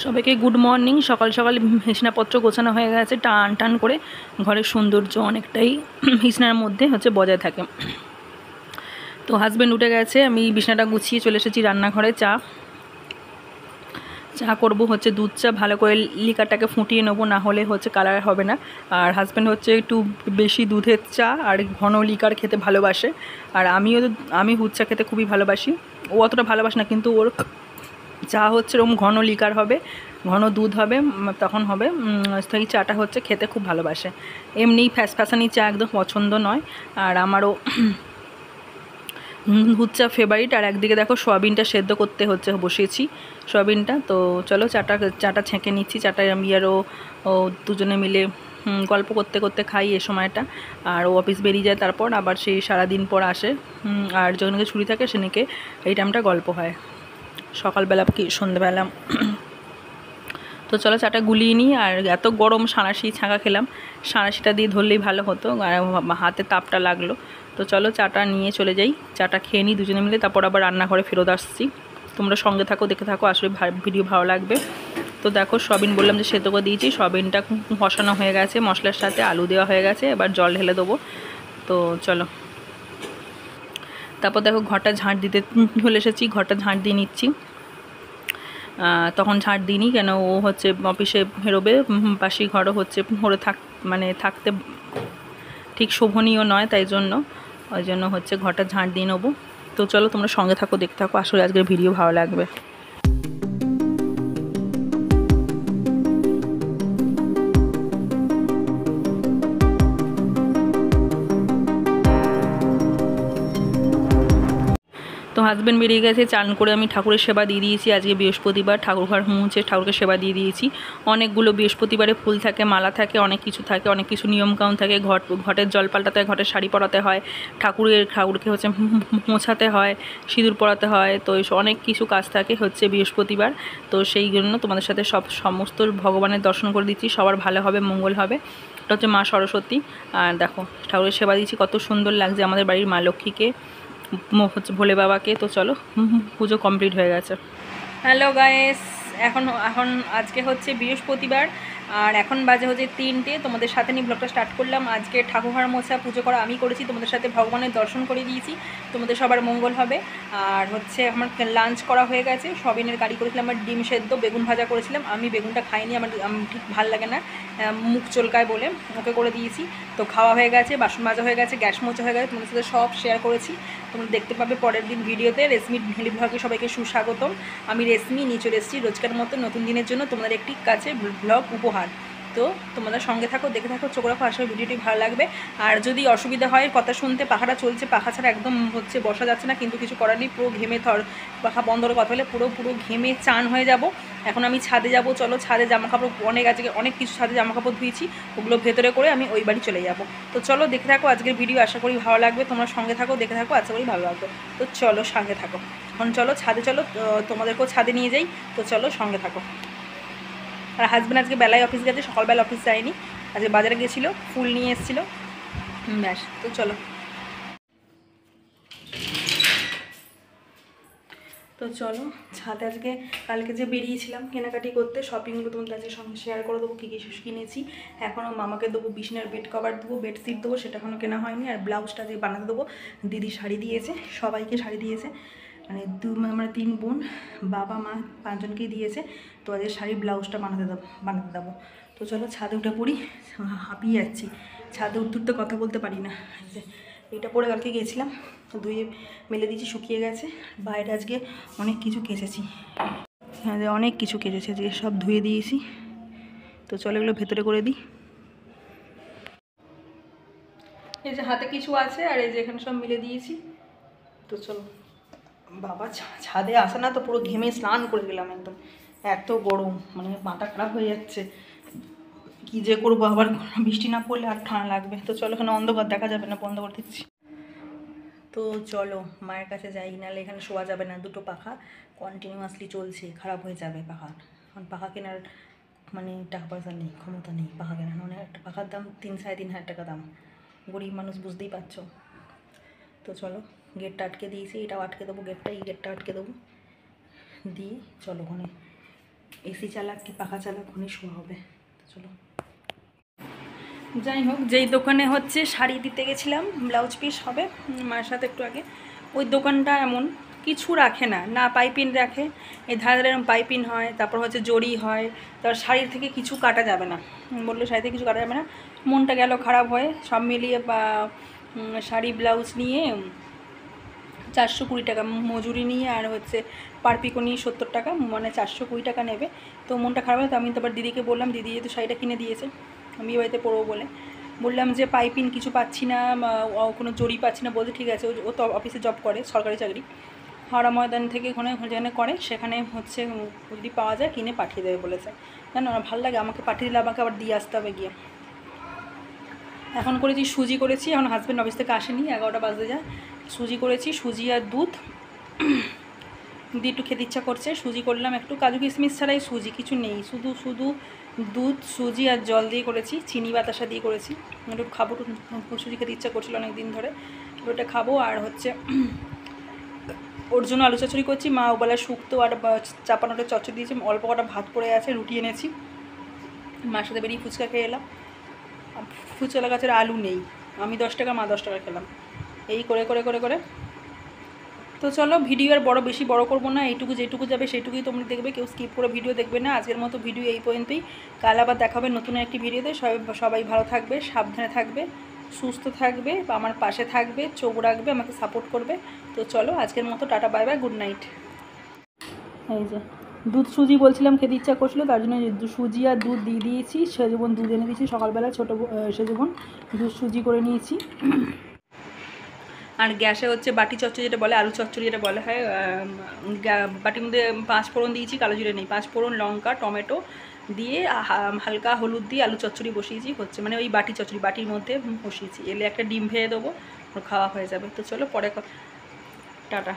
সবাইকে good morning. সকাল সকাল বিছানাপত্র গোছানো হয়ে গেছে, টান টান করে ঘরের সৌন্দর্য অনেকটাই বিছানার মধ্যে বজায় থাকে। তো হাজব্যান্ড উঠে গেছে, আমি বিছানাটা গুছিয়ে চলে এসেছি রান্নাঘরে। চা করব দুধ চা, ভালো করে লিকারটাকে ফুটিয়ে নেবো, না হলে কালার হবে না। আর হাজব্যান্ড একটু বেশি দুধের চা আর ঘন লিকার খেতে ভালোবাসে। আর আমি দুধ চা খেতে খুবই ভালোবাসি। ও অতটা ভালোবাসে না, কিন্তু ওর চা এরকম ঘন লিকার হবে, ঘন দুধ হবে, তখন হবে। সেই চাটা খেতে খুব ভালোবাসে। এমনি ফ্যাসানি চা একদম পছন্দ নয়। আর আমারও দুধ চা ফেভারিট। আর একদিকে দেখো সয়াবিনটা সেদ্ধ করতে বসিয়েছি সয়াবিনটা। তো চলো চাটা ছেঁকে নিচ্ছি। চাটা আমি আরও দুজনে মিলে গল্প করতে করতে খাই এ সময়টা। আর ও অফিস বেরিয়ে যায়, তারপর আবার সেই সারাদিন পর আসে। আর যখনকে ছুটি থাকে সেদিকে এই টাইমটা গল্প হয়, সকালবেলা কি সন্ধ্যেবেলা। তো চলো চাটা গুলিয়ে নিই। আর এত গরম, সাঁড়াশি ছাঁকা খেলাম, সাঁড়াশিটা দিয়ে ধরলেই ভালো হতো, হাতে তাপটা লাগলো। তো চলো চাটা নিয়ে চলে যাই, চাটা খেয়ে নিই দুজনে মিলে, তারপর আবার রান্নাঘরে ফেরত আসছি। তোমরা সঙ্গে থাকো, দেখে থাকো, আসলে ভিডিও ভালো লাগবে। তো দেখো সয়াবিন বললাম যে সেদ্ধ করে দিয়েছি, সয়াবিনটা কষানো হয়ে গেছে, মশলার সাথে আলু দেওয়া হয়ে গেছে, এবার জল ঢেলে দেবো। তো চলো, তারপর দেখো ঘরটা ঝাঁট দিতে চলে এসেছি, ঘরটা ঝাঁট দিয়ে নিচ্ছি। তখন ঝাঁট দিইনি, কেন ও অফিসে বেরোবে, পাশেই ঘরও ভরে থাকতে ঠিক শোভনীয় নয়, তাই জন্য ওই জন্য ঘরটা ঝাঁট দিয়ে নেবো। তো চলো তোমরা সঙ্গে থাকো, দেখতে থাকো, আসলে আজকের ভিডিও ভালো লাগবে। তো হাজব্যান্ড বেরিয়ে গেছে, চান করে আমি ঠাকুরের সেবা দিয়ে দিয়েছি। আজকে বৃহস্পতিবার, ঠাকুর ঘর মুছে ঠাকুরকে সেবা দিয়ে দিয়েছি। অনেকগুলো বৃহস্পতিবারে ফুল থাকে, মালা থাকে, অনেক কিছু থাকে, অনেক কিছু নিয়মকানুন থাকে। ঘটের জল পাল্টাতে হয়, ঘটের শাড়ি পরাতে হয়, ঠাকুরকে মোছাতে হয়, সিঁদুর পরাতে হয়। তো অনেক কিছু কাজ থাকে বৃহস্পতিবার। তো সেই জন্য তোমাদের সাথে সমস্ত ভগবানের দর্শন করে দিচ্ছি, সবার ভালো হবে, মঙ্গল হবে। এটা মা সরস্বতী। আর দেখো ঠাকুরের সেবা দিচ্ছি, কত সুন্দর লাগছে আমাদের বাড়ির মা লক্ষ্মীকে, ভোলে বাবাকে। তো চলো, পুজো কমপ্লিট হয়ে গেছে। হ্যালো গাইস, এখন আজকে বৃহস্পতিবার, আর এখন বাজে 3টে। তোমাদের সাথে নিয়ে ব্লগটা স্টার্ট করলাম। আজকে ঠাকুরঘর মোছা পুজো করা আমি করেছি, তোমাদের সাথে ভগবানের দর্শন করে দিয়েছি, তোমাদের সবার মঙ্গল হবে। আর আমার লাঞ্চ করা হয়ে গেছে, সবিনের কারি করেছিলাম, আমার ডিম সেদ্ধ, বেগুন ভাজা করেছিলাম। আমি বেগুনটা খাইনি, আমার ঠিক ভাল লাগে না, মুখ চলকায় বলে ওকে করে দিয়েছি। তো খাওয়া হয়ে গেছে, বাসন মাজা হয়ে গেছে, গ্যাস মোছা হয়ে গেছে, তোমাদের সাথে সব শেয়ার করেছি। তোমরা দেখতে পাবে পরের দিন ভিডিওতে। রেশমি ভেলি ব্লগে সবাইকে সুস্বাগতম। আমি রেশমি নিয়ে চলে এসেছি রোজকার মতো নতুন দিনের জন্য তোমাদের একটি কাছে ব্লগ উপহার। তো তোমরা সঙ্গে থাকো, দেখে থাকো, চোখ রাখো, আসলে ভিডিওটি ভালো লাগবে। আর যদি অসুবিধা হয় কথা শুনতে, পাখাটা চলছে, পাখা ছাড়া একদম বসা যাচ্ছে না, কিন্তু কিছু করার নেই, পুরো ঘেমে পাখা বন্ধ করে কথা হলে পুরো ঘেমে চান হয়ে যাব। এখন আমি ছাদে যাব, চলো ছাদে জামাকাপড় অনেক কিছু ছাদে জামাকাপড় ধুয়েছি, ওগুলো ভেতরে করে আমি ওই বাড়ি চলে যাব। তো চলো দেখে থাকো আজকের ভিডিও, আশা করি ভালো লাগবে। তোমরা সঙ্গে থাকো, দেখে থাকো, আশা করি ভালো লাগবে। তো চলো সঙ্গে থাকো, এখন চলো ছাদে, চলো তোমাদেরকেও ছাদে নিয়ে যাই। তো চলো সঙ্গে থাকো। আর হাজব্যান্ড আজকে বেলায় অফিস গেছে, সকালবেলা অফিস যায়নি, আজকে বাজারে গিয়েছিলো, ফুল নিয়ে এসেছিলো, ব্যাস। তো চলো, ছাদে আজকে কালকে যে বেরিয়েছিলাম কেনাকাটি করতে, শপিংগুলো তোমাদের কাছে সঙ্গে শেয়ার করে দেবো, কী কী কিনেছি। এখনও মামাকে দেবো বিছানার বেড কভার দেবো, বেডশিট দেবো, সেটা এখনও কেনা হয়নি। আর ব্লাউজটা যে বানাতে দেবো, দিদি শাড়ি দিয়েছে, সবাইকে শাড়ি দিয়েছে, মানে আমরা 3 বোন, বাবা মা 5 জনকেই দিয়েছে। তো আজকে শাড়ির ব্লাউজটা বানাতে দেবো। তো চলো ছাদে উঠে পড়ি, হাঁপিয়ে যাচ্ছি, ছাদে উঠতে কথা বলতে পারি না। এটা পরে কালকে গিয়েছিলাম, ধুয়ে মেলে দিয়েছি, শুকিয়ে গেছে। বাইরে আজকে অনেক কিছু কেচেছি, হ্যাঁ অনেক কিছু কেচেছে, যে সব ধুয়ে দিয়েছি। তো চলো এগুলো ভেতরে করে দিই। এই যে হাতে কিছু আছে, আর এই যে এখানে সব মিলে দিয়েছি। তো চলো, বাবা ছাদে আসে না তো পুরো ঘেমে স্নান করে গেলাম একদম, এত গরম, মানে মাথা খারাপ হয়ে যাচ্ছে। কি যে করবো, আবার বৃষ্টি না পড়লে আর ঠান্ডা লাগবে। তো চলো, এখানে অন্ধকার, দেখা যাবে না, বন্ধ করে দিচ্ছি। তো চলো মায়ের কাছে যাই, নাহলে এখানে শোয়া যাবে না, দুটো পাখা কন্টিনিউয়াসলি চলছে, খারাপ হয়ে যাবে পাখা। এখন পাখা কেনার মানে টাকা পয়সা নেই, ক্ষমতা নেই পাখা কেনার, মানে একটা পাখার দাম 3-3.5 টাকা দাম, গরিব মানুষ বুঝতেই পারছো। তো চলো, গেটটা আটকে দিয়েছি, এটাও আটকে দেবো, এই গেটটা আটকে দেবো দিয়ে চলো ওখানে এসি চালাক কি পাখা চালাক ওখানে শোয়া হবে। চলো যাই হোক, যেই দোকানে হচ্ছে শাড়ি দিতে গেছিলাম, ব্লাউজ পিস হবে মায়ের সাথে একটু আগে, ওই দোকানটা এমন কিছু রাখে না, না পাইপিন রাখে, এই ধারে ধারে এরকম পাইপিন হয়, তারপর হচ্ছে জড়ি হয়, তারপর শাড়ির থেকে কিছু কাটা যাবে না, বললো শাড়ি থেকে কিছু কাটা যাবে না। মনটা গেল খারাপ হয়, সব মিলিয়ে বা শাড়ি ব্লাউজ নিয়ে 420 টাকা মজুরি নিয়ে, আর হচ্ছে পার পিকো নিয়ে 70 টাকা, মানে 420 টাকা নেবে। তো মনটা খারাপ হয়, তো আমি তারপর দিদিকে বললাম, দিদি যেহেতু শাড়িটা কিনে দিয়েছে আমি বাড়িতে পরবো বলে, বললাম যে পাইপিন কিছু পাচ্ছি না, কোনো জড়ি পাচ্ছি না। বলতে ঠিক আছে, ও তো অফিসে জব করে, সরকারি চাকরি, হাওড়া ময়দান থেকে ওখানে যেখানে করে সেখানে হচ্ছে যদি পাওয়া যায় কিনে পাঠিয়ে দেবে বলেছে। জানো না, ভালো লাগে, আমাকে পাঠিয়ে দিলে আমাকে আবার দিয়ে আসতে হবে গিয়ে। এখন করেছি সুজি করেছি, এখন হাজব্যান্ড অফিস থেকে আসেনি, 11টা বাজতে যায়। সুজি করেছি, সুজি আর দুধ দিয়ে একটু খেতে ইচ্ছা করছে, সুজি করলাম একটু, কাজু কিশমিশ ছাড়াই সুজি, কিছু নেই, শুধু শুধু দুধ সুজি আর জল দিয়ে করেছি, চিনি বাতাসা দিয়ে করেছি। একটু খাবো, সুজি খেতে ইচ্ছা করছিল অনেক দিন ধরে, ওটা খাবো। আর হচ্ছে ওর জন্য আলু চচ্চড়ি করছি, মা ওবেলা শুক্তো আর চাপানোটা চচ্চড়ি দিয়েছি, অল্প কটা ভাত পড়ে আছে, রুটি এনেছি, মার সাথে বেরিয়ে ফুচকা খেয়ে এলাম। ফুচকা গাছের আলু নেই, আমি 10 টাকা, মা 10 টাকা খেলাম, এই করে করে করে করে। তো চলো, ভিডিও আর বেশি বড় করবো না, এইটুকু যেটুকু যাবে সেইটুকুই তোমরা দেখবে, কেউ স্কিপ করে ভিডিও দেখবে না। আজকের মতো ভিডিও এই পর্যন্তই, কাল আবার দেখাবে নতুন একটি ভিডিওতে। সবাই ভালো থাকবে, সাবধানে থাকবে, সুস্থ থাকবে, আমার পাশে থাকবে, চোখ রাখবে, আমাকে সাপোর্ট করবে। তো চলো, আজকের মতো tata, bye bye, good night. এই যে দুধ সুজি বলছিলাম খেতে ইচ্ছা করছিলো, তার জন্য সুজি আর দুধ দিয়ে দিয়েছি, সেজবন দুধ এনে দিয়েছি সকালবেলা, ছোটো সেজবন দুধ সুজি করে নিয়েছি। আর গ্যাসে হচ্ছে বাটি চচ্চড়ি যেটা বলে, আলু চচ্চড়ি যেটা বলে হয়, বাটির মধ্যে 5 ফোড়ন দিয়েছি, কালো জিরে নেই, 5 ফোড়ন, লঙ্কা, টমেটো দিয়ে হালকা হলুদ দিয়ে আলু চচ্চড়ি বসিয়েছি, হচ্ছে মানে ওই বাটি চচ্চড়ি বাটির মধ্যে বসিয়েছি, এলে একটা ডিম ভেজে দেবো, খাওয়া হয়ে যাবে। তো চলো পরে টাটা।